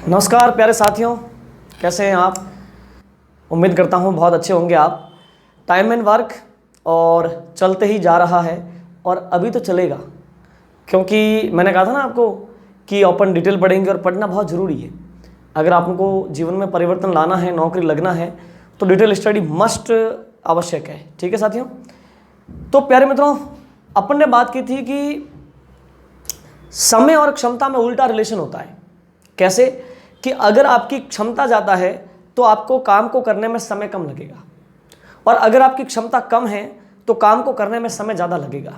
नमस्कार प्यारे साथियों, कैसे हैं आप। उम्मीद करता हूँ बहुत अच्छे होंगे आप। टाइम एंड वर्क और चलते ही जा रहा है और अभी तो चलेगा, क्योंकि मैंने कहा था ना आपको कि अपन डिटेल पढ़ेंगे और पढ़ना बहुत ज़रूरी है। अगर आपको जीवन में परिवर्तन लाना है, नौकरी लगना है, तो डिटेल स्टडी मस्ट आवश्यक है। ठीक है साथियों। तो प्यारे मित्रों, अपन ने बात की थी कि समय और क्षमता में उल्टा रिलेशन होता है। कैसे कि अगर आपकी क्षमता ज़्यादा है तो आपको काम को करने में समय कम लगेगा, और अगर आपकी क्षमता कम है तो काम को करने में समय ज़्यादा लगेगा।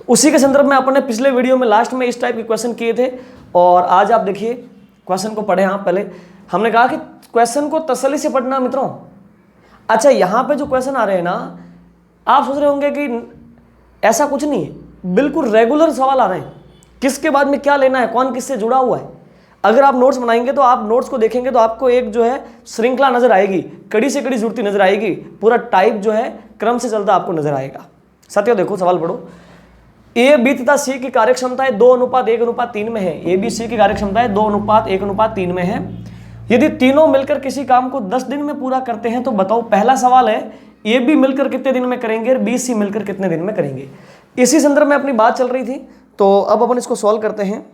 तो उसी के संदर्भ में अपने पिछले वीडियो में लास्ट में इस टाइप के क्वेश्चन किए थे, और आज आप देखिए क्वेश्चन को पढ़े। हाँ, पहले हमने कहा कि क्वेश्चन को तसल्ली से पढ़ना मित्रों। अच्छा, यहाँ पे जो क्वेश्चन आ रहे हैं ना, आप सोच रहे होंगे कि ऐसा कुछ नहीं है, बिल्कुल रेगुलर सवाल आ रहे हैं। किसके बाद में क्या लेना है, कौन किससे जुड़ा हुआ है। अगर आप नोट्स बनाएंगे तो आप नोट्स को देखेंगे तो आपको एक जो है श्रृंखला नजर आएगी, कड़ी से कड़ी जुड़ती नजर आएगी, पूरा टाइप जो है क्रम से चलता आपको नजर आएगा। साथियों देखो, सवाल पढ़ो। ए बी तथा सी की कार्यक्षमताएं 2:1:3 में है। ए बी सी की कार्यक्षमताएं 2:1:3 में है। यदि तीनों मिलकर किसी काम को 10 दिन में पूरा करते हैं तो बताओ। पहला सवाल है, ए बी मिलकर कितने दिन में करेंगे और बी सी मिलकर कितने दिन में करेंगे। इसी संदर्भ में अपनी बात चल रही थी, तो अब अपन इसको सॉल्व करते हैं।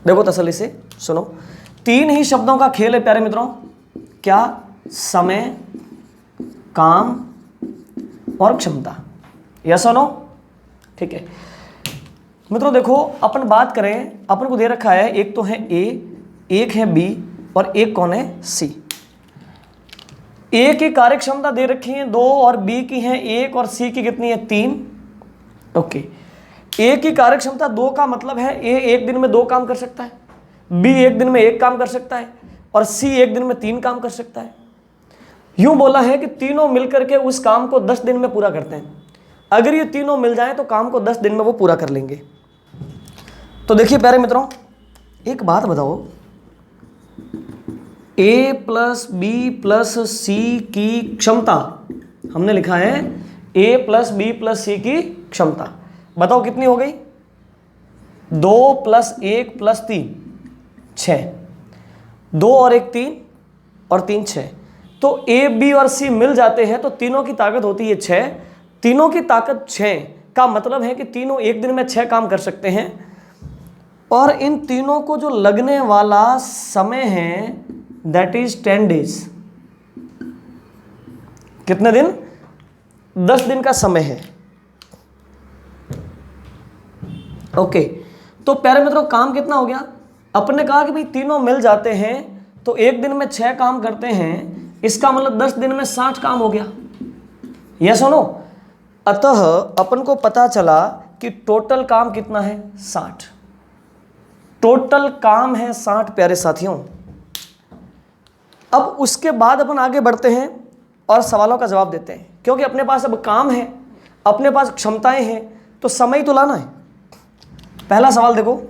देखो तसल्ली से सुनो। 3 ही शब्दों का खेल है प्यारे मित्रों। क्या? समय, काम और क्षमता। यस और नो? ठीक है मित्रों। देखो अपन बात करें, अपन को दे रखा है एक तो है ए, एक है बी और एक कौन है? सी। ए की कार्यक्षमता दे रखी है 2 और बी की है 1 और सी की कितनी है? 3। ओके। ए की कार्यक्षमता 2 का मतलब है ए एक दिन में 2 काम कर सकता है, बी एक दिन में 1 काम कर सकता है और सी एक दिन में 3 काम कर सकता है। यूं बोला है कि तीनों मिलकर के उस काम को 10 दिन में पूरा करते हैं। अगर ये तीनों मिल जाएं तो काम को 10 दिन में वो पूरा कर लेंगे। तो देखिए प्यारे मित्रों, एक बात बताओ, ए प्लस बी प्लस सी की क्षमता हमने लिखा है ए प्लस बी प्लस सी की क्षमता। बताओ कितनी हो गई? 2 + 1 + 3 6। 2 और 1 3 और 3 6। तो ए बी और सी मिल जाते हैं तो तीनों की ताकत होती है 6। तीनों की ताकत 6 का मतलब है कि तीनों एक दिन में 6 काम कर सकते हैं। और इन तीनों को जो लगने वाला समय है दैट इज 10 डेज। कितने दिन? 10 दिन का समय है। ओके। तो प्यारे मित्रों, काम कितना हो गया? अपने कहा कि भाई तीनों मिल जाते हैं तो एक दिन में 6 काम करते हैं, इसका मतलब 10 दिन में 60 काम हो गया। यस और नो? अतः अपन को पता चला कि टोटल काम कितना है? 60। टोटल काम है 60 प्यारे साथियों। अब उसके बाद अपन आगे बढ़ते हैं और सवालों का जवाब देते हैं, क्योंकि अपने पास अब काम है, अपने पास क्षमताएं हैं, तो समय तो लाना है। पहला सवाल देखो,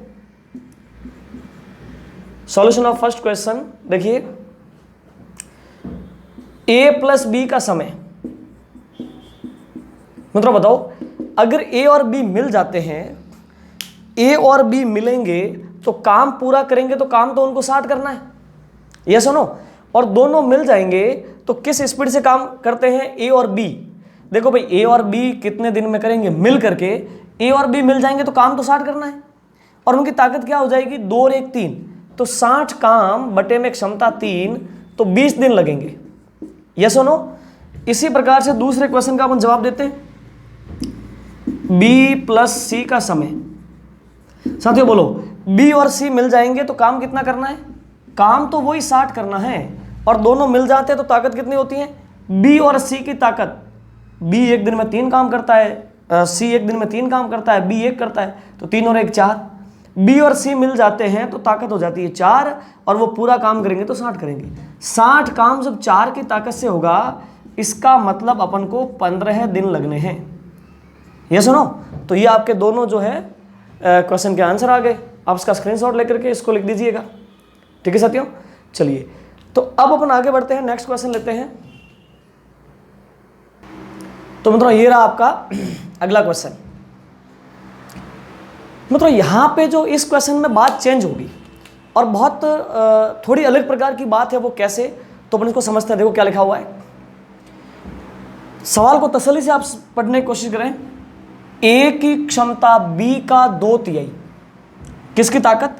सॉल्यूशन ऑफ फर्स्ट क्वेश्चन। देखिए, ए प्लस बी का समय। मित्रों बताओ, अगर ए और बी मिल जाते हैं, ए और बी मिलेंगे तो काम पूरा करेंगे, तो काम तो उनको 60 करना है। ये सुनो, और दोनों मिल जाएंगे तो किस स्पीड से काम करते हैं ए और बी? देखो भाई, ए और बी कितने दिन में करेंगे? मिल करके ए और बी मिल जाएंगे तो काम तो 60 करना है, और उनकी ताकत क्या हो जाएगी? 2 और 1 3। तो 60 काम बटे में क्षमता 3, तो 20 दिन लगेंगे। यस और नो? इसी प्रकार से दूसरे क्वेश्चन का अपन जवाब देते हैं। बी प्लस सी का समय। साथियों बोलो, बी और सी मिल जाएंगे तो काम कितना करना है? काम तो वही 60 करना है, और दोनों मिल जाते हैं तो ताकत कितनी होती है? बी और सी की ताकत, बी एक दिन में 3 काम करता है, सी एक दिन में 3 काम करता है, बी 1 करता है, तो 3 और 1 4। बी और सी मिल जाते हैं तो ताकत हो जाती है 4, और वो पूरा काम करेंगे तो 60 करेंगे। 60 काम जब 4 की ताकत से होगा, इसका मतलब अपन को 15 दिन लगने हैं। ये सुनो, तो ये आपके दोनों जो है क्वेश्चन के आंसर आ गए। आप इसका स्क्रीनशॉट लेकर के इसको लिख दीजिएगा। ठीक है साथियों, चलिए तो अब अपन आगे बढ़ते हैं, नेक्स्ट क्वेश्चन लेते हैं। तो मित्रों ये रहा आपका अगला क्वेश्चन। मित्रों यहां पे जो इस क्वेश्चन में बात चेंज होगी, और बहुत थोड़ी अलग प्रकार की बात है। वो कैसे, तो अपन इसको समझते हैं। देखो क्या लिखा हुआ है, सवाल को तसल्ली से आप पढ़ने की कोशिश करें। ए की क्षमता बी का 2/3, किसकी ताकत?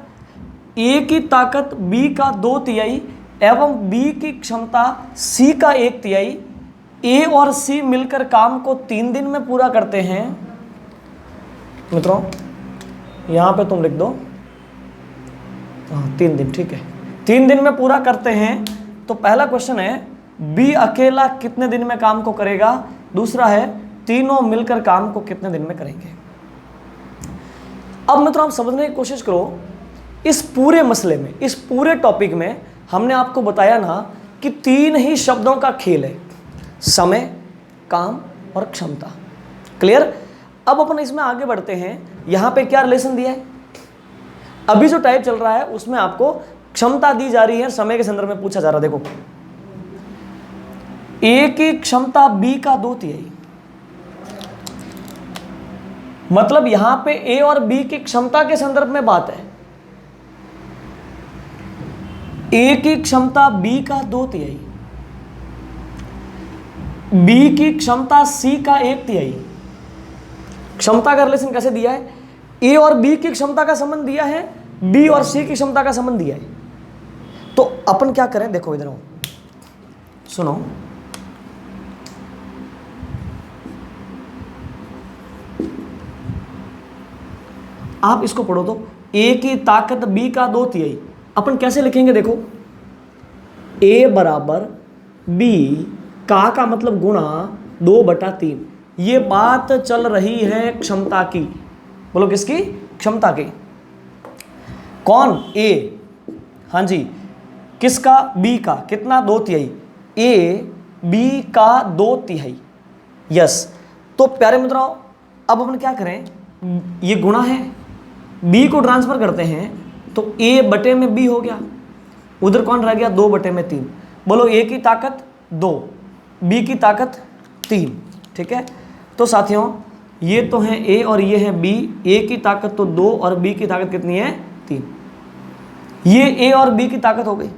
ए की ताकत बी का 2/3 एवं बी की क्षमता सी का 1/3। ए और सी मिलकर काम को 3 दिन में पूरा करते हैं। मित्रों यहां पे तुम लिख दो 3 दिन, ठीक है, 3 दिन में पूरा करते हैं। तो पहला क्वेश्चन है बी अकेला कितने दिन में काम को करेगा, दूसरा है तीनों मिलकर काम को कितने दिन में करेंगे। अब मित्रों आप समझने की कोशिश करो, इस पूरे मसले में, इस पूरे टॉपिक में हमने आपको बताया ना कि 3 ही शब्दों का खेल है, समय, काम और क्षमता। क्लियर? अब अपन इसमें आगे बढ़ते हैं। यहां पे क्या रिलेशन दिया है, अभी जो टाइप चल रहा है उसमें आपको क्षमता दी जा रही है, समय के संदर्भ में पूछा जा रहा है। देखो ए की क्षमता बी का 2/3, मतलब यहां पे ए और बी की क्षमता के संदर्भ में बात है। ए की क्षमता बी का 2/3, बी की क्षमता सी का 1/3। क्षमता का रिलेशन कैसे दिया है? ए और बी की क्षमता का संबंध दिया है, बी और सी की क्षमता का संबंध दिया है। तो अपन क्या करें, देखो इधर आओ, सुनो, आप इसको पढ़ो तो ए की ताकत बी का 2/3 अपन कैसे लिखेंगे? देखो ए बराबर बी का मतलब गुणा 2/3। ये बात चल रही है क्षमता की, बोलो किसकी? क्षमता की। कौन? ए, हाँ जी, किसका? बी का। कितना? 2/3। ए बी का 2/3, यस। तो प्यारे मित्रों अब अपन क्या करें, ये गुणा है, बी को ट्रांसफर करते हैं तो ए बटे में बी हो गया, उधर कौन रह गया? 2/3। बोलो ए की ताकत 2, बी की ताकत 3, ठीक है। तो साथियों ये तो है ए और ये है बी, ए की ताकत तो 2 और बी की ताकत कितनी है? 3। ये ए और बी की ताकत हो गई।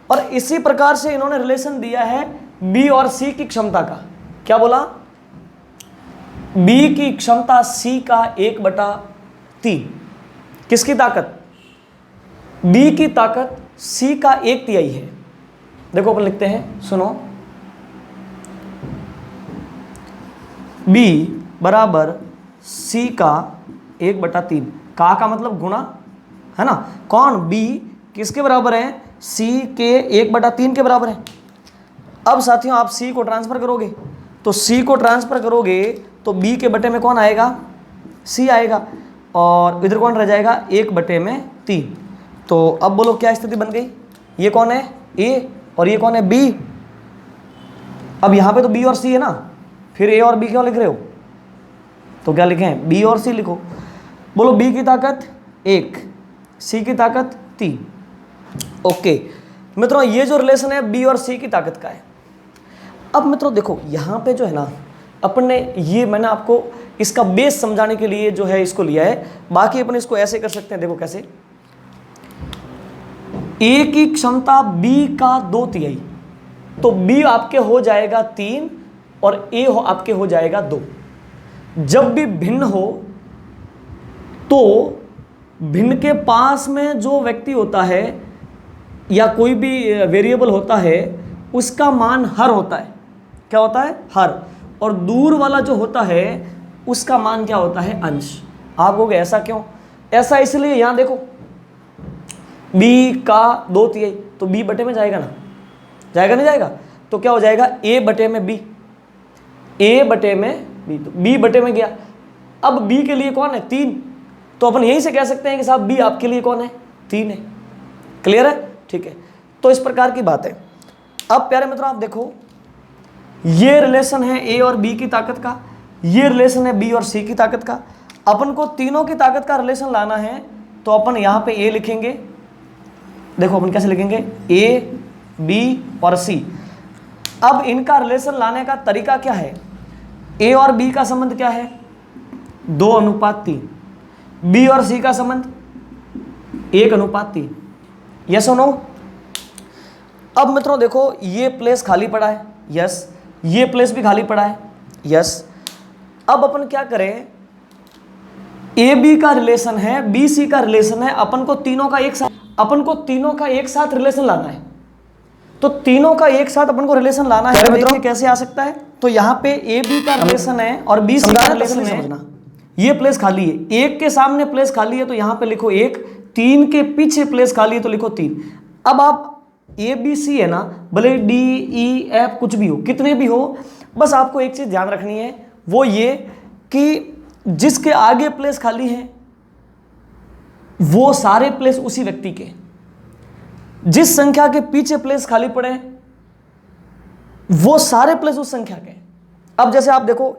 और इसी प्रकार से इन्होंने रिलेशन दिया है बी और सी की क्षमता का। क्या बोला? बी की क्षमता सी का 1/3। किसकी ताकत? बी की ताकत सी का 1/3 है। देखो अपन लिखते हैं, सुनो, बी बराबर सी का 1/3। का मतलब गुणा है ना। कौन? बी किसके बराबर है? सी के 1/3 के बराबर है। अब साथियों आप सी को ट्रांसफर करोगे तो सी को ट्रांसफर करोगे तो बी के बटे में कौन आएगा? सी आएगा, और इधर कौन रह जाएगा? 1/3। तो अब बोलो क्या स्थिति बन गई? ये कौन है? ए, और ये कौन है? बी। अब यहां पे तो बी और सी है ना, फिर ए और बी क्यों लिख रहे हो? तो क्या लिखें? बी और सी लिखो। बोलो बी की ताकत 1, सी की ताकत 3। ओके मित्रों ये जो रिलेशन है बी और सी की ताकत का है। अब मित्रों देखो यहाँ पे जो है ना, अपन ने ये, मैंने आपको इसका बेस समझाने के लिए जो है इसको लिया है, बाकी अपन इसको ऐसे कर सकते हैं। देखो कैसे, ए की क्षमता बी का 2/3, तो बी आपके हो जाएगा 3 और ए आपके हो जाएगा 2। जब भी भिन्न हो तो भिन्न के पास में जो व्यक्ति होता है या कोई भी वेरिएबल होता है उसका मान हर होता है। क्या होता है? हर। और दूर वाला जो होता है उसका मान क्या होता है? अंश। आप कहोगे ऐसा क्यों? ऐसा इसलिए, यहां देखो b का 2/3, तो b बटे में जाएगा ना, जाएगा नहीं जाएगा? तो क्या हो जाएगा? a बटे में b, a बटे में b, तो b बटे में गया। अब b के लिए कौन है? 3। तो अपन यहीं से कह सकते हैं कि साहब b आपके लिए कौन है? 3 है। क्लियर है? ठीक है। तो इस प्रकार की बात है। अब प्यारे मित्रों आप देखो, ये रिलेशन है ए और बी की ताकत का, ये रिलेशन है बी और सी की ताकत का। अपन को तीनों की ताकत का रिलेशन लाना है तो अपन यहाँ पे ए लिखेंगे। देखो अपन कैसे लिखेंगे? ए, बी और सी। अब इनका रिलेशन लाने का तरीका क्या है? ए और बी का संबंध क्या है? 2:3। बी और सी का संबंध 1:3। यस और नो। अब मित्रों देखो ये प्लेस खाली पड़ा है, यस, ये प्लेस भी खाली पड़ा है, यस। अब अपन क्या करें, ए बी का रिलेशन है, बी सी का रिलेशन है, अपन को तीनों का एक साथ रिलेशन लाना है। तो तीनों का एक साथ अपन को रिलेशन लाना है, देखिए कैसे आ सकता है। तो यहाँ पे ए बी का रिलेशन है और बी सी का रिलेशन है। ये प्लेस खाली है, एक के सामने प्लेस खाली है तो यहाँ पे लिखो एक, 3 के पीछे प्लेस खाली है तो लिखो 3। अब आप ए बी सी है ना, भले डी ई एफ कुछ भी हो, कितने भी हो, बस आपको एक चीज ध्यान रखनी है, वो ये कि जिसके आगे प्लेस खाली है वो सारे प्लेस उसी व्यक्ति के, जिस संख्या के पीछे प्लेस खाली पड़े वो सारे प्लेस उस संख्या के। अब जैसे आप देखो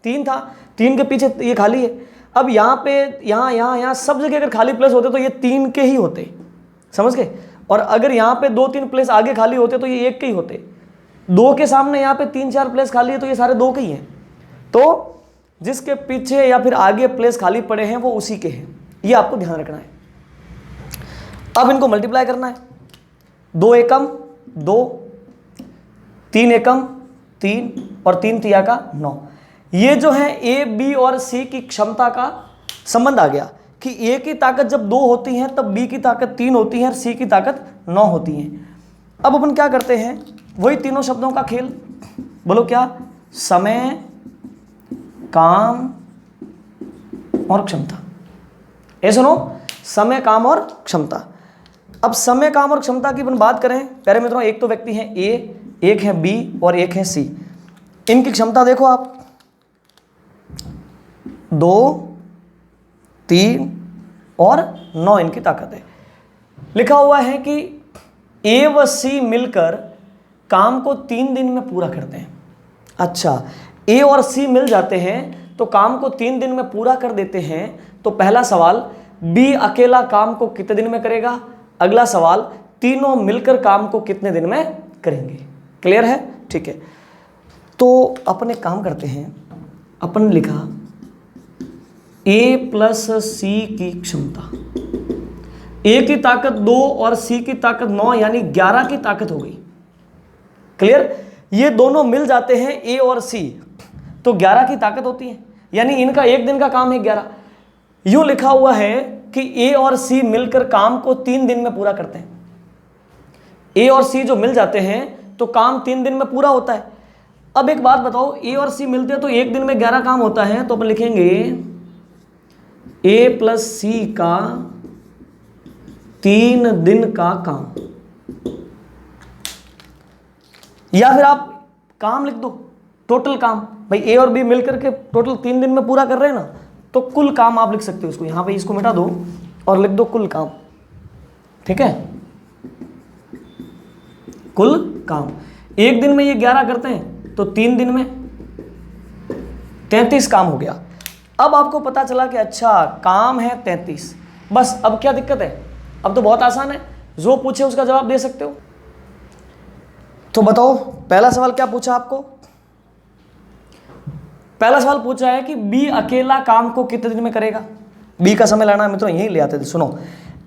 3 था, 3 के पीछे ये खाली है। अब यहाँ पे यहाँ सब जगह अगर खाली प्लेस होते तो ये 3 के ही होते, समझ गए। और अगर यहाँ पे 2-3 प्लेस आगे खाली होते तो ये 1 के ही होते। 2 के सामने यहाँ पे 3-4 प्लेस खाली है तो ये सारे 2 के ही हैं। तो जिसके पीछे या फिर आगे प्लेस खाली पड़े हैं वो उसी के हैं, ये आपको ध्यान रखना है। अब इनको मल्टीप्लाई करना है, 2 एकम 2, 3 एकम 3 और 3 तिया का 9। ये जो है ए बी और सी की क्षमता का संबंध आ गया कि ए की ताकत जब 2 होती है तब बी की ताकत 3 होती है और सी की ताकत 9 होती है। अब अपन क्या करते हैं, वही तीनों शब्दों का खेल, बोलो क्या, समय, काम और क्षमता। ये सुनो, समय, काम और क्षमता। अब समय, काम और क्षमता की अपन बात करें प्यारे मित्रों, एक तो व्यक्ति है ए, एक है बी और एक है सी। इनकी क्षमता देखो आप, 2, 3 और 9 इनकी ताकत है। लिखा हुआ है कि ए व सी मिलकर काम को 3 दिन में पूरा करते हैं। अच्छा, ए और सी मिल जाते हैं तो काम को 3 दिन में पूरा कर देते हैं। तो पहला सवाल, बी अकेला काम को कितने दिन में करेगा। अगला सवाल, तीनों मिलकर काम को कितने दिन में करेंगे। क्लियर है, ठीक है। तो अपन एक काम करते हैं, अपन लिखा ए प्लस सी की क्षमता, ए की ताकत 2 और सी की ताकत 9 यानी 11 की ताकत हो गई। क्लियर, ये दोनों मिल जाते हैं ए और सी तो 11 की ताकत होती है, यानी इनका एक दिन का काम है 11। यूं लिखा हुआ है कि ए और सी मिलकर काम को 3 दिन में पूरा करते हैं। ए और सी जो मिल जाते हैं तो काम 3 दिन में पूरा होता है। अब एक बात बताओ, ए और सी मिलते हैं तो एक दिन में 11 काम होता है, तो अपन लिखेंगे ए प्लस सी का 3 दिन का काम, या फिर आप काम लिख दो, टोटल काम। भाई ए और बी मिलकर के टोटल 3 दिन में पूरा कर रहे हैं ना, तो कुल काम आप लिख सकते हो उसको। यहां पे इसको मिटा दो और लिख दो कुल काम, ठीक है। कुल काम एक दिन में ये 11 करते हैं तो 3 दिन में 33 काम हो गया। अब आपको पता चला कि अच्छा काम है 33, बस। अब क्या दिक्कत है, अब तो बहुत आसान है, जो पूछे उसका जवाब दे सकते हो। तो बताओ पहला सवाल क्या पूछा आपको। पहला सवाल पूछा है कि बी अकेला काम को कितने दिन में करेगा। बी का समय लाना है मित्रों, यही ले आते थे। सुनो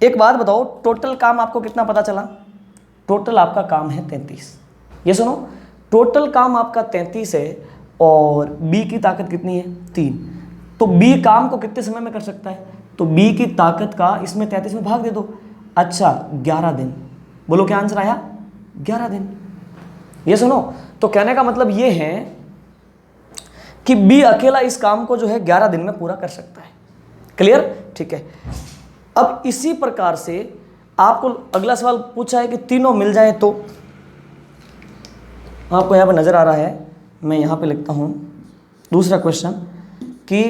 एक बात बताओ, टोटल काम आपको कितना पता चला। टोटल आपका काम है 33। ये सुनो, टोटल काम आपका 33 है और बी की ताकत कितनी है 3। तो बी काम को कितने समय में कर सकता है, तो बी की ताकत का इसमें 33 में भाग दे दो। अच्छा 11 दिन। बोलो क्या आंसर आया, 11 दिन। ये सुनो, तो कहने का मतलब ये है कि बी अकेला इस काम को जो है 11 दिन में पूरा कर सकता है। क्लियर, ठीक है। अब इसी प्रकार से आपको अगला सवाल पूछा है कि तीनों मिल जाए तो, आपको यहाँ पर नजर आ रहा है, मैं यहाँ पे लिखता हूँ दूसरा क्वेश्चन कि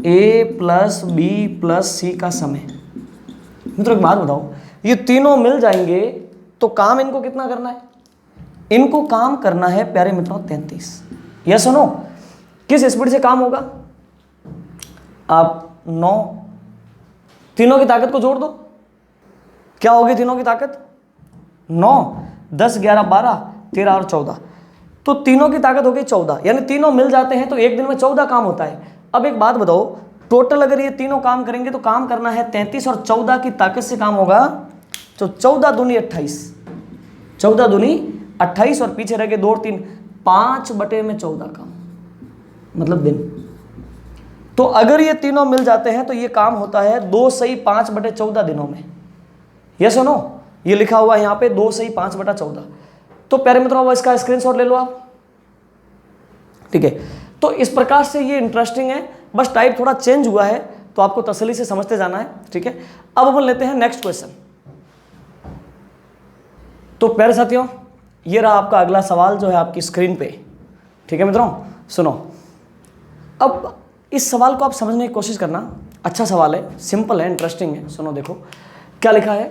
ए प्लस बी प्लस सी का समय। मित्रों एक बात बताओ, ये तीनों मिल जाएंगे तो काम इनको कितना करना है, इनको काम करना है प्यारे मित्रों 33। यह सुनो, किस स्पीड से काम होगा, आप 9 तीनों की ताकत को जोड़ दो, क्या होगी तीनों की ताकत 9, 10, 11, 12, 13 और 14, तो तीनों की ताकत हो गई 14, यानी तीनों मिल जाते हैं तो एक दिन में 14 काम होता है। अब एक बात बताओ, टोटल अगर ये तीनों काम करेंगे तो काम करना है 33 और 14 की ताकत से काम होगा तो 14 दूनी 28, 14 दूनी 28 और पीछे रह गए 2 और 3, 5/14 का मतलब दिन। तो अगर ये तीनों मिल जाते हैं तो ये काम होता है 2 सही 5/14 दिनों में। यस और नो, ये लिखा हुआ है यहाँ पे 2 सही 5/14। तो प्यारे मित्रों अब इसका स्क्रीनशॉट ले लो आप, ठीक है। तो इस प्रकार से ये इंटरेस्टिंग है, बस टाइप थोड़ा चेंज हुआ है तो आपको तसल्ली से समझते जाना है, ठीक है। अब अपन लेते हैं नेक्स्ट क्वेश्चन। तो प्यारे साथियों ये रहा आपका अगला सवाल जो है आपकी स्क्रीन पे, ठीक है मित्रों। सुनो, अब इस सवाल को आप समझने की कोशिश करना, अच्छा सवाल है, सिंपल है, इंटरेस्टिंग है। सुनो देखो क्या लिखा है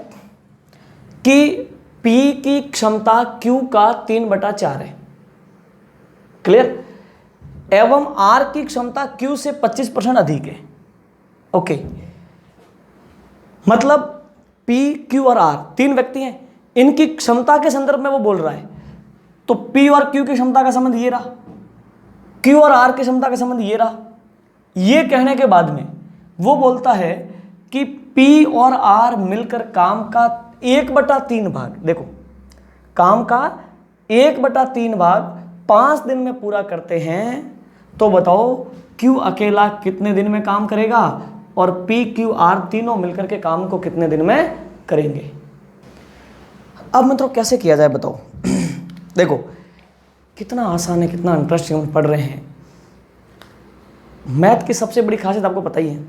कि P की क्षमता Q का 3/4 है, क्लियर, एवं R की क्षमता Q से 25% अधिक है। ओके, मतलब P, Q और R 3 व्यक्ति हैं, इनकी क्षमता के संदर्भ में वो बोल रहा है। तो P और Q की क्षमता का संबंध ये रहा, Q और R की क्षमता का संबंध ये रहा। ये कहने के बाद में वो बोलता है कि P और R मिलकर काम का 1/3 भाग, देखो काम का 1/3 भाग 5 दिन में पूरा करते हैं। तो बताओ Q अकेला कितने दिन में काम करेगा और P, Q, R तीनों मिलकर के काम को कितने दिन में करेंगे। अब मित्रों कैसे किया जाए बताओ। देखो कितना आसान है, कितना इंटरेस्टिंग हम पढ़ रहे हैं। मैथ की सबसे बड़ी खासियत आपको पता ही है,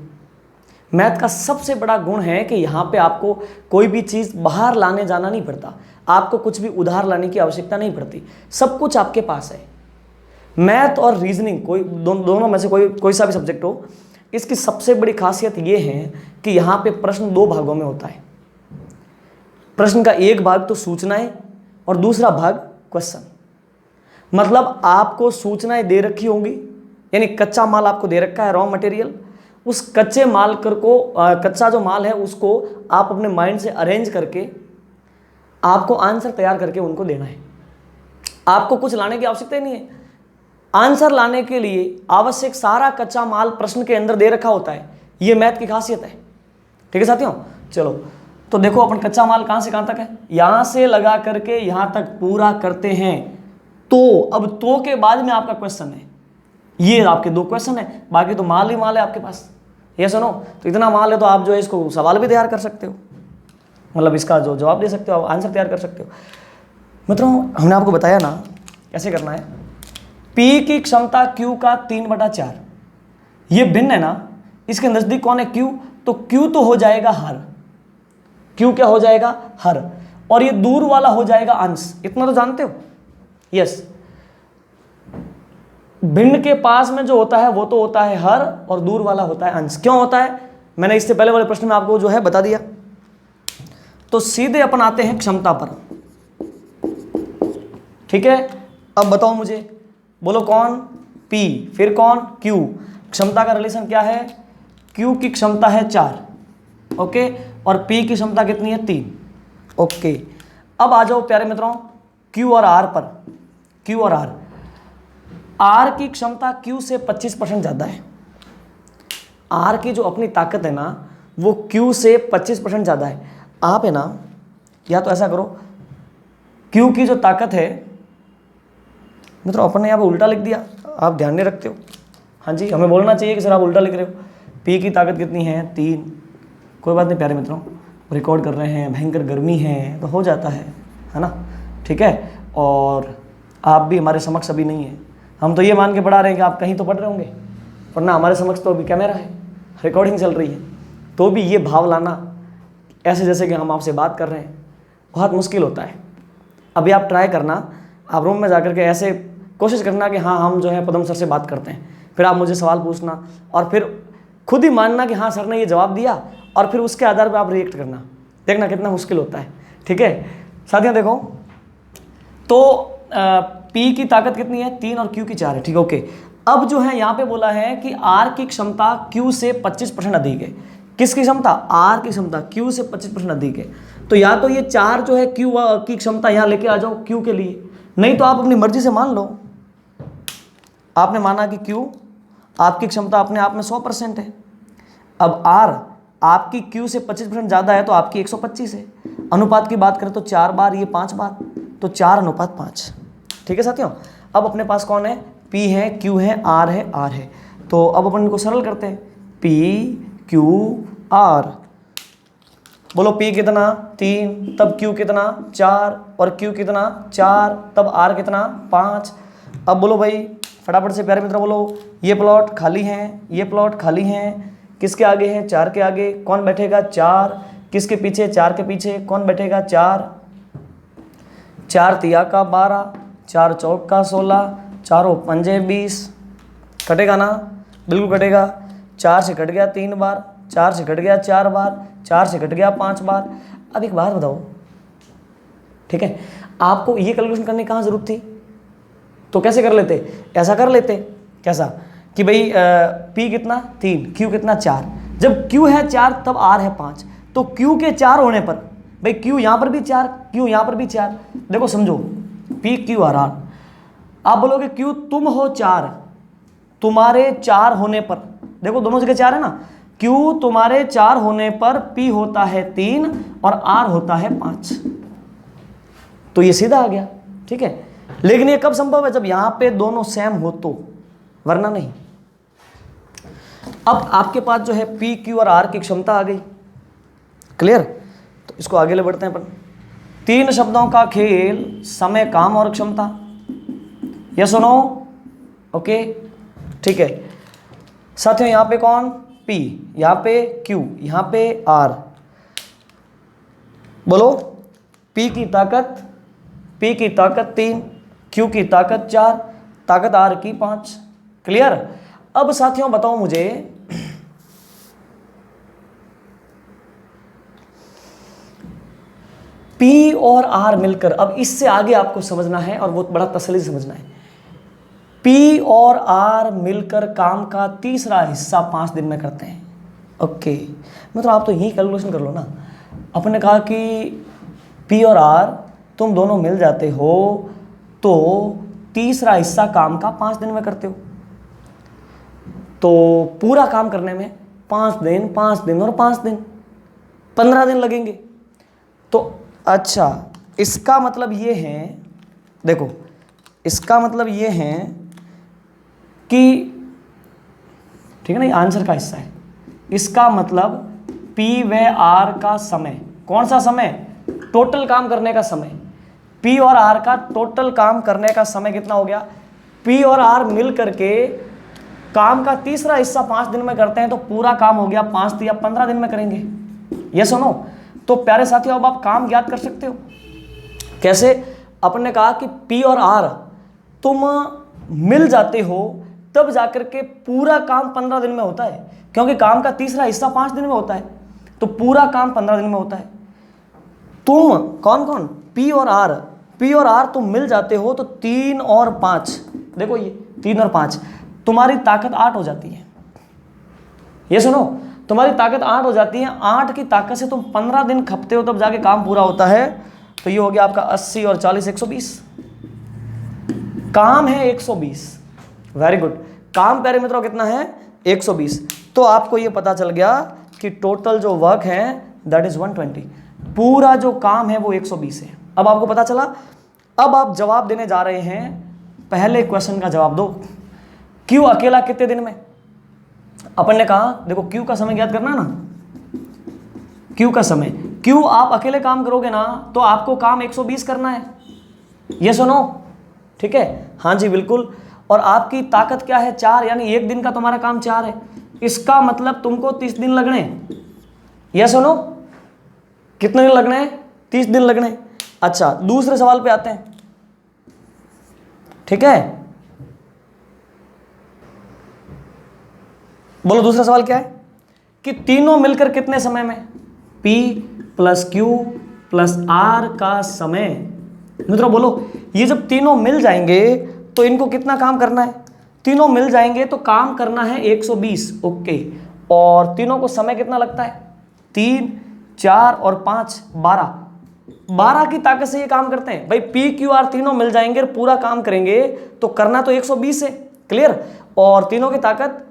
मैथ का सबसे बड़ा गुण है कि यहाँ पे आपको कोई भी चीज़ बाहर लाने जाना नहीं पड़ता, आपको कुछ भी उधार लाने की आवश्यकता नहीं पड़ती, सब कुछ आपके पास है। मैथ और रीजनिंग कोई दोनों में से कोई सा भी सब्जेक्ट हो, इसकी सबसे बड़ी खासियत ये है कि यहाँ पे प्रश्न 2 भागों में होता है। प्रश्न का एक भाग तो सूचनाएं और दूसरा भाग क्वेश्चन। मतलब आपको सूचनाएं दे रखी होंगी, यानी कच्चा माल आपको दे रखा है, रॉ मटेरियल। उस कच्चे माल कच्चा जो माल है उसको आप अपने माइंड से अरेंज करके आपको आंसर तैयार करके उनको देना है। आपको कुछ लाने की आवश्यकता ही नहीं है, आंसर लाने के लिए आवश्यक सारा कच्चा माल प्रश्न के अंदर दे रखा होता है। ये मैथ की खासियत है, ठीक है साथियों। चलो तो देखो अपन कच्चा माल कहाँ से कहाँ तक है, यहाँ से लगा करके यहाँ तक पूरा करते हैं। तो अब तो के बाद में आपका क्वेश्चन है, ये आपके 2 क्वेश्चन है, बाकी तो माल ही माल है आपके पास। ये सुनो, तो इतना माल है तो आप जो है इसको सवाल भी तैयार कर सकते हो, मतलब इसका जो जवाब दे सकते हो, आप आंसर तैयार कर सकते हो। मित्रों हमने आपको बताया ना कैसे करना है। P की क्षमता Q का 3/4, ये भिन्न है ना, इसके नजदीक कौन है Q, तो Q तो हो जाएगा हर, Q क्या हो जाएगा हर, और ये दूर वाला हो जाएगा अंश, इतना तो जानते हो। यस, भिन्न के पास में जो होता है वो तो होता है हर और दूर वाला होता है अंश। क्यों होता है, मैंने इससे पहले वाले प्रश्न में आपको जो है बता दिया। तो सीधे अपन आते हैं क्षमता पर, ठीक है। अब बताओ मुझे, बोलो कौन P, फिर कौन Q। क्षमता का रिलेशन क्या है, Q की क्षमता है 4, ओके, और P की क्षमता कितनी है 3, ओके। अब आ जाओ प्यारे मित्रों Q और R पर। Q और R की क्षमता Q से 25% ज़्यादा है। R की जो अपनी ताकत है ना वो Q से 25% ज़्यादा है। आप है ना, या तो ऐसा करो, Q की जो ताकत है, मित्रों अपन ने यहाँ पे उल्टा लिख दिया, आप ध्यान नहीं रखते हो। हाँ जी, हमें बोलना चाहिए कि सर आप उल्टा लिख रहे हो। P की ताकत कितनी है 3, कोई बात नहीं प्यारे मित्रों, रिकॉर्ड कर रहे हैं, भयंकर गर्मी है तो हो जाता है ना, ठीक है। और आप भी हमारे समक्ष अभी नहीं है, हम तो ये मान के पढ़ा रहे हैं कि आप कहीं तो पढ़ रहे होंगे, वरना हमारे समक्ष तो अभी कैमरा है, रिकॉर्डिंग चल रही है। तो भी ये भाव लाना ऐसे जैसे कि हम आपसे बात कर रहे हैं बहुत मुश्किल होता है। अभी आप ट्राई करना, आप रूम में जाकर के ऐसे कोशिश करना कि हाँ हम जो है पदम सर से बात करते हैं, फिर आप मुझे सवाल पूछना और फिर खुद ही मानना कि हाँ सर ने ये जवाब दिया, और फिर उसके आधार पर आप रिएक्ट करना, देखना कितना मुश्किल होता है, ठीक है साथियों। देखो तो P की ताकत कितनी है 3 और Q की 4 है, ठीक है, ओके। अब जो है यहाँ पे बोला है कि R की क्षमता Q से 25% अधिक है। किसकी क्षमता, R की क्षमता Q से 25% अधिक है। तो या तो ये 4 जो है Q की क्षमता यहाँ लेके आ जाओ Q के लिए, नहीं तो आप अपनी मर्जी से मान लो। आपने माना कि Q आपकी क्षमता अपने आप में 100% है। अब आपकी Q से 25% ज़्यादा है तो आपकी 125 है। अनुपात की बात करें तो 4 बार, ये 5 बार, तो 4:5। ठीक है साथियों। अब अपने पास कौन है? P है, Q है, R है, R है। तो अब अपन इनको सरल करते हैं। P Q R, बोलो P कितना? 3, तब Q कितना? 4, और Q कितना? 4, तब R कितना? 5। अब बोलो भाई फटाफट से प्यारे मित्रों बोलो, ये प्लॉट खाली हैं, ये प्लॉट खाली हैं, किसके आगे हैं? 4 के आगे। कौन बैठेगा? 4। किसके पीछे? 4 के पीछे। कौन बैठेगा? 4। 4 तिया का 12, 4 चौक का 16, 4 पंजे 20। कटेगा ना? बिल्कुल कटेगा। 4 से कट गया 3 बार, 4 से कट गया 4 बार, 4 से कट गया 5 बार। अब एक बात बताओ, ठीक है, आपको ये कैलकुलेशन करने की कहाँ जरूरत थी? तो कैसे कर लेते? ऐसा कर लेते। कैसा कि भाई P कितना? 3, Q कितना? 4। जब Q है 4 तब R है 5, तो Q के 4 होने पर भाई Q यहाँ पर भी 4, Q यहाँ पर भी 4। देखो समझो, P Q R R। आप बोलोगे Q तुम हो 4, तुम्हारे 4 होने पर, देखो दोनों जगह 4 है ना, Q तुम्हारे 4 होने पर P होता है 3 और R होता है 5। तो ये सीधा आ गया। ठीक है, लेकिन ये कब संभव है? जब यहां पे दोनों सेम हो तो, वरना नहीं। अब आपके पास जो है P Q और R की क्षमता आ गई। क्लियर? तो इसको आगे ले बढ़ते हैं अपन। 3 शब्दों का खेल, समय, काम और क्षमता। यस और नो? ओके, ठीक है साथियों। यहां पे कौन? P, यहां पे Q, यहां पे R। बोलो P की ताकत, P की ताकत 3, Q की ताकत 4, ताकत R की 5। क्लियर? अब साथियों बताओ मुझे, P और R मिलकर, अब इससे आगे आपको समझना है और वो बड़ा तसल्ली से समझना है। P और R मिलकर काम का तीसरा हिस्सा 5 दिन में करते हैं। ओके, मतलब आप तो यही कैलकुलेशन कर लो ना। अपन ने कहा कि P और R तुम दोनों मिल जाते हो तो तीसरा हिस्सा काम का 5 दिन में करते हो। तो पूरा काम करने में 5 दिन, 5 दिन और 5 दिन, 15 दिन लगेंगे। तो अच्छा, इसका मतलब ये है, देखो इसका मतलब ये है कि, ठीक है ना, ये आंसर का हिस्सा है। इसका मतलब P व R का समय, कौन सा समय? टोटल काम करने का समय। P और R का टोटल काम करने का समय कितना हो गया? P और R मिल करके काम का तीसरा हिस्सा 5 दिन में करते हैं, तो पूरा काम हो गया 5 या 15 दिन में करेंगे। ये सुनो, तो प्यारे साथियों अब आप काम याद कर सकते हो। कैसे? अपन ने कहा कि P और R तुम मिल जाते हो तब जाकर के पूरा काम 15 दिन में होता है, क्योंकि काम का तीसरा हिस्सा 5 दिन में होता है, तो पूरा काम 15 दिन में होता है। तुम कौन कौन? P और R, P और R तुम मिल जाते हो तो 3 और 5, देखो ये 3 और 5, तुम्हारी ताकत 8 हो जाती है। ये सुनो, तुम्हारी ताकत 8 हो जाती है। 8 की ताकत से तुम 15 दिन खपते हो तब जाके काम पूरा होता है। तो ये हो गया आपका 80 और 40 120। काम है 120। Very good. काम प्यारे मित्रों कितना है? 120। तो आपको ये पता चल गया कि टोटल जो वर्क है दैट इज 120। पूरा जो काम है वो 120 है। अब आपको पता चला। अब आप जवाब देने जा रहे हैं। पहले क्वेश्चन का जवाब दो। क्यू अकेला कितने दिन में? अपन ने कहा देखो क्यू का समय याद करना ना, क्यू का समय, क्यू आप अकेले काम करोगे ना तो आपको काम 120 करना है। ये सुनो, ठीक है? हाँ जी बिल्कुल। और आपकी ताकत क्या है? 4, यानी 1 दिन का तुम्हारा काम 4 है। इसका मतलब तुमको 30 दिन लगने हैं। ये सुनो, कितने दिन लगने हैं? 30 दिन लगने हैं। अच्छा, दूसरे सवाल पे आते हैं, ठीक है? बोलो दूसरा सवाल क्या है कि तीनों मिलकर कितने समय में? P plus Q plus R का समय। मित्रों बोलो, ये जब तीनों मिल जाएंगे तो इनको कितना काम करना है? तीनों मिल जाएंगे तो काम करना है 120। ओके, और तीनों को समय कितना लगता है? 3, 4 और 5 12। 12 की ताकत से ये काम करते हैं भाई। P Q R तीनों मिल जाएंगे और पूरा काम करेंगे तो करना तो 120 है। क्लियर? और तीनों की ताकत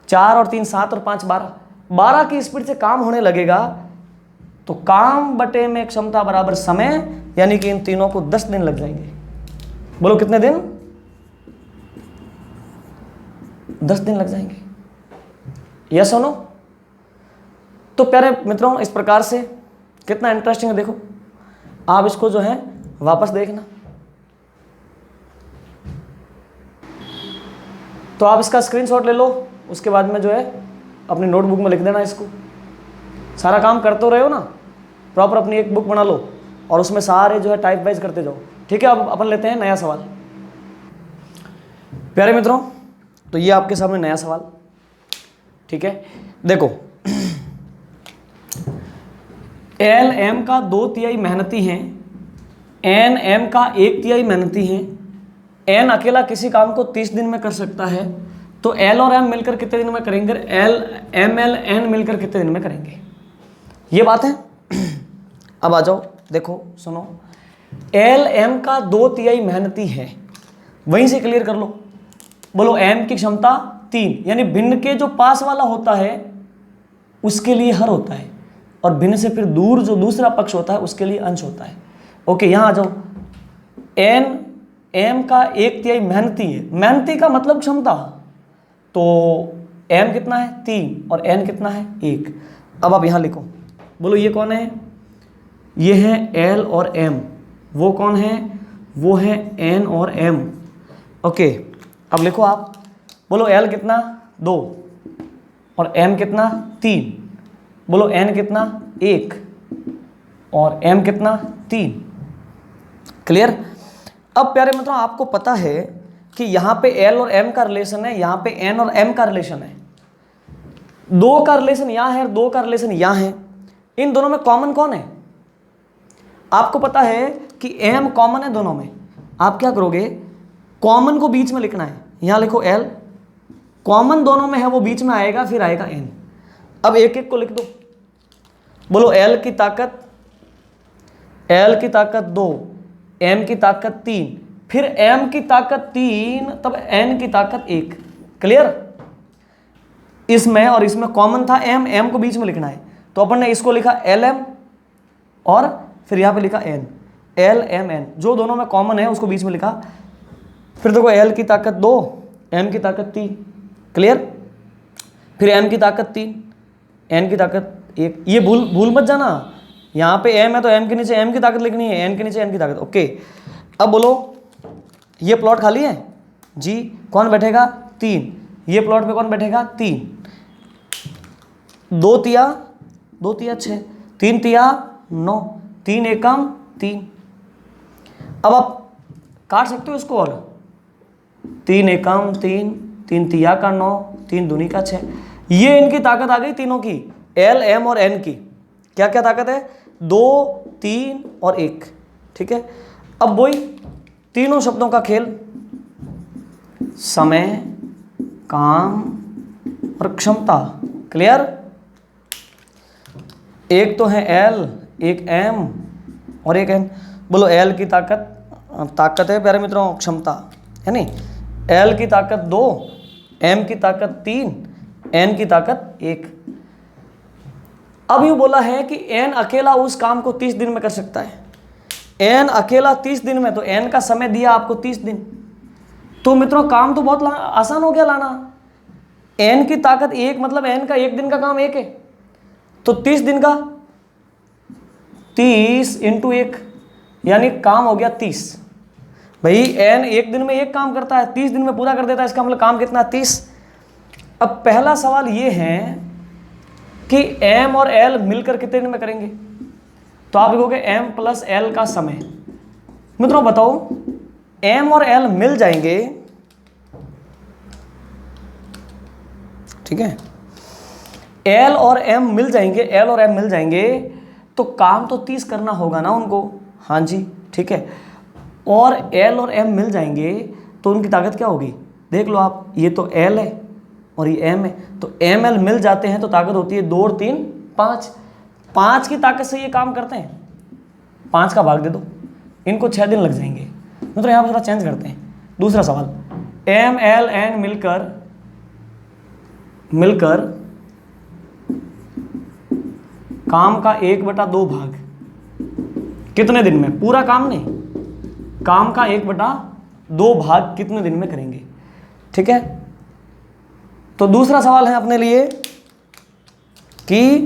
4 और 3 7 और 5 12। 12 की स्पीड से काम होने लगेगा तो काम बटे में क्षमता बराबर समय, यानी कि इन तीनों को 10 दिन लग जाएंगे। बोलो कितने दिन? 10 दिन लग जाएंगे। यस और नो? तो प्यारे मित्रों, इस प्रकार से कितना इंटरेस्टिंग है, देखो आप इसको जो है वापस देखना। तो आप इसका स्क्रीनशॉट ले लो, उसके बाद में जो है अपनी नोटबुक में लिख देना इसको। सारा काम करते हो रहे हो ना, प्रॉपर अपनी एक बुक बना लो और उसमें सारे जो है टाइप वाइज करते जाओ। ठीक है, अब अपन लेते हैं नया सवाल। प्यारे मित्रों, तो ये आपके सामने नया सवाल। ठीक है, देखो एल एम का 2/3 मेहनती हैं, एन एम का 1/3 मेहनती हैं, एन अकेला किसी काम को 30 दिन में कर सकता है, तो एल और एम मिलकर कितने दिन में करेंगे? एम एल एन मिलकर कितने दिन में करेंगे? ये बात है। अब आ जाओ, देखो सुनो, एल एम का 2/3 मेहनती है, वहीं से क्लियर कर लो। बोलो एम की क्षमता 3, यानी भिन्न के जो पास वाला होता है उसके लिए हर होता है, और भिन्न से फिर दूर जो दूसरा पक्ष होता है उसके लिए अंश होता है। ओके, यहां आ जाओ। एन एम का 1/3 मेहनती है, मेहनती का मतलब क्षमता, तो एम कितना है? 3, और एन कितना है? 1। अब आप यहां लिखो, बोलो ये कौन है? ये है एल और एम। वो कौन है? वो है एन और एम। ओके, अब लिखो आप, बोलो एल कितना? 2, और एम कितना? 3। बोलो एन कितना? 1, और एम कितना? 3। क्लियर? अब प्यारे मित्रों, आपको पता है कि यहां पे एल और एम का रिलेशन है, यहां पे एन और एम का रिलेशन है, 2 का रिलेशन यहां है और 2 का रिलेशन यहां है। इन दोनों में कॉमन कौन है? आपको पता है कि एम कॉमन है दोनों में। आप क्या करोगे? कॉमन को बीच में लिखना है, यहां लिखो एल, कॉमन दोनों में है वो बीच में आएगा, फिर आएगा एन। अब एक एक को लिख दो। बोलो एल की ताकत 2, एम की ताकत 3, फिर एम की ताकत 3, तब एन की ताकत 1। क्लियर? इसमें और इसमें कॉमन था एम, एम को बीच में लिखना है, तो अपन ने इसको लिखा एल एम और फिर यहां पे लिखा एन, एल एम एन, जो दोनों में कॉमन है उसको बीच में लिखा। फिर देखो एल की ताकत 2, एम की ताकत 3। क्लियर? फिर एम की ताकत 3, एन की ताकत 1। ये भूल मत जाना, यहाँ पे एम है तो एम के नीचे एम की ताकत लिखनी है, एन के नीचे एन की ताकत। ओके, अब बोलो ये प्लॉट खाली है जी, कौन बैठेगा? 3। ये प्लॉट पे कौन बैठेगा? 3। 2 तिया 6, 3 तिया 9, 3 एकम 3। अब आप काट सकते हो इसको, और 3 एकम 3, 3 तिया का 9, 3 दूनी का 6। ये इनकी ताकत आ गई तीनों की, एल एम और एन की। क्या क्या ताकत है? 2, 3 और 1। ठीक है, अब वही तीनों शब्दों का खेल, समय, काम और क्षमता। क्लियर? एक तो है एल, एक एम और एक एन। बोलो एल की ताकत है प्यारे मित्रों क्षमता, है नहीं? एल की ताकत 2, एम की ताकत 3, एन की ताकत 1। अब यूँ बोला है कि एन अकेला उस काम को 30 दिन में कर सकता है। एन अकेला 30 दिन में, तो एन का समय दिया आपको 30 दिन। तो मित्रों काम तो बहुत आसान हो गया लाना। एन की ताकत 1, मतलब एन का 1 दिन का काम 1 है, तो 30 दिन का 30 × 1, यानी काम हो गया 30। भाई एन 1 दिन में 1 काम करता है, 30 दिन में पूरा कर देता है, इसका मतलब काम कितना? 30। अब पहला सवाल ये है कि एम और एल मिलकर कितने दिन में करेंगे? तो आप लिखोगे एम प्लस एल का समय। मित्रों बताओ, एम और एल मिल जाएंगे, ठीक है, एल और एम मिल जाएंगे, तो काम तो 30 करना होगा ना उनको। हाँ जी, ठीक है, और एल और एम मिल जाएंगे तो उनकी ताकत क्या होगी? देख लो आप, ये तो एल है और ये एम है, तो एम एल मिल जाते हैं तो ताकत होती है 2 और 3 5। 5 की ताकत से ये काम करते हैं, 5 का भाग दे दो, इनको 6 दिन लग जाएंगे। मतलब यहाँ पर थोड़ा चेंज करते हैं। दूसरा सवाल, एम एल एन मिलकर काम का 1/2 भाग कितने दिन में, पूरा काम नहीं, काम का 1/2 भाग कितने दिन में करेंगे। ठीक है, तो दूसरा सवाल है अपने लिए कि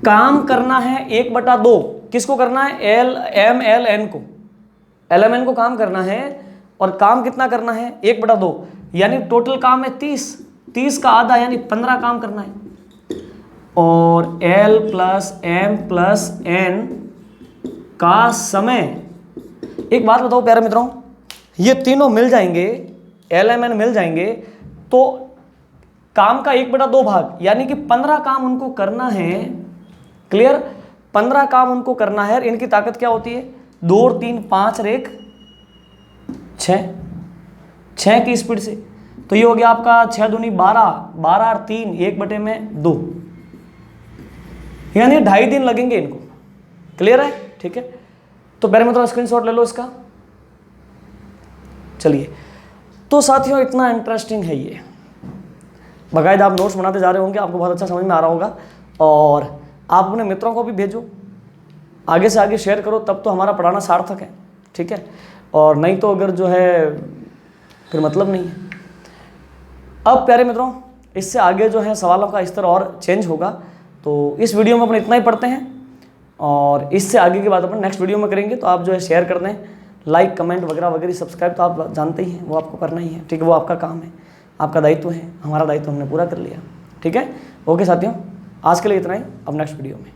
काम करना है 1/2, किसको करना है, LMN को, LMN को काम करना है, और काम कितना करना है 1/2, यानी टोटल काम है 30 का आधा यानी 15 काम करना है। और L + M + N का समय, एक बात बताओ प्यारे मित्रों, ये तीनों मिल जाएंगे, LMN मिल जाएंगे तो काम का 1/2 भाग यानी कि 15 काम उनको करना है। क्लियर, 15 काम उनको करना है। इनकी ताकत क्या होती है, 2 और 3 5 और 1 6 की स्पीड से। तो ये हो गया आपका 6 दूनी 12, 12 और 3 1/2, यानी 2.5 दिन लगेंगे इनको। क्लियर है, ठीक है। तो पहले मतलब स्क्रीनशॉट ले लो इसका। चलिए, तो साथियों इतना इंटरेस्टिंग है ये, बाकायदा आप नोट्स बनाते जा रहे होंगे, आपको बहुत अच्छा समझ में आ रहा होगा, और आप अपने मित्रों को भी भेजो, आगे से आगे शेयर करो, तब तो हमारा पढ़ाना सार्थक है। ठीक है, और नहीं तो अगर जो है फिर मतलब नहीं है। अब प्यारे मित्रों, इससे आगे जो है सवालों का स्तर और चेंज होगा, तो इस वीडियो में अपन इतना ही पढ़ते हैं, और इससे आगे की बात अपन नेक्स्ट वीडियो में करेंगे। तो आप जो है शेयर कर दें, लाइक कमेंट वगैरह वगैरह, सब्सक्राइब तो आप जानते ही हैं, वो आपको करना ही है। ठीक है, वो आपका काम है, आपका दायित्व है, हमारा दायित्व हमने पूरा कर लिया। ठीक है, ओके साथियों, आज के लिए इतना ही, अब नेक्स्ट वीडियो में।